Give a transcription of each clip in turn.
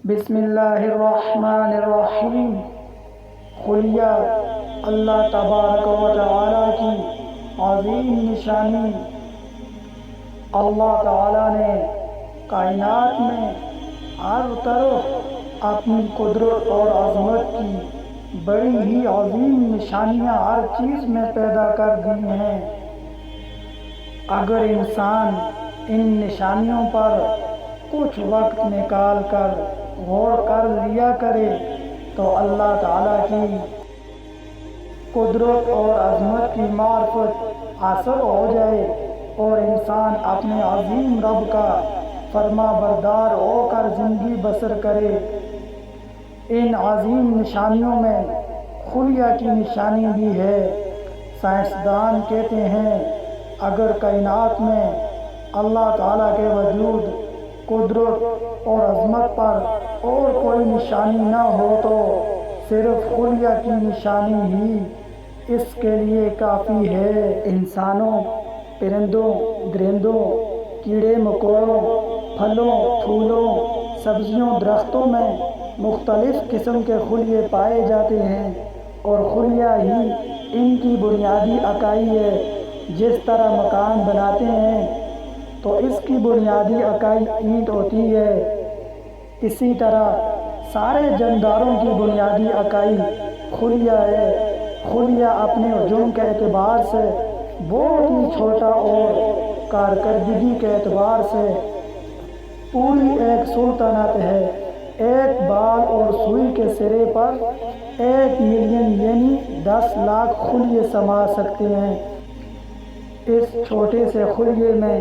بسم اللہ الرحمن الرحیم۔ خلیہ اللہ تبارک و تعالیٰ کی عظیم نشانی۔ اللہ تعالیٰ نے کائنات میں ہر طرف اپنی قدرت اور عظمت کی بڑی ہی عظیم نشانیاں ہر چیز میں پیدا کر دی ہیں۔ اگر انسان ان نشانیوں پر کچھ وقت نکال کر غور کر لیا کرے تو اللہ تعالیٰ کی قدرت اور عظمت کی معرفت حاصل ہو جائے اور انسان اپنے عظیم رب کا فرما بردار ہو کر زندگی بسر کرے۔ ان عظیم نشانیوں میں خلیہ کی نشانی بھی ہے۔ سائنسدان کہتے ہیں اگر کائنات میں اللہ تعالیٰ کے وجود، قدرت اور عظمت پر اور کوئی نشانی نہ ہو تو صرف خلیہ کی نشانی ہی اس کے لیے کافی ہے۔ انسانوں، پرندوں، درندوں، کیڑے مکوڑوں، پھلوں، پھولوں، سبزیوں، درختوں میں مختلف قسم کے خلیے پائے جاتے ہیں اور خلیہ ہی ان کی بنیادی اکائی ہے۔ جس طرح مکان بناتے ہیں تو اس کی بنیادی اکائی اینٹ ہوتی ہے، اسی طرح سارے جانداروں کی بنیادی اکائی خلیہ ہے۔ خلیہ اپنے حجم کے اعتبار سے بہت ہی چھوٹا اور کارکردگی کے اعتبار سے پوری ایک سلطنت ہے۔ ایک بال اور سوئی کے سرے پر 1 ملین یعنی 10 لاکھ خلیے سما سکتے ہیں۔ اس چھوٹے سے خلیے میں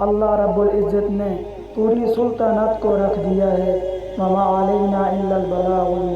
اللہ رب العزت نے پوری سلطنت کو رکھ دیا ہے۔ وَمَا عَلَيْنَا إِلَّا الْبَلَاغُ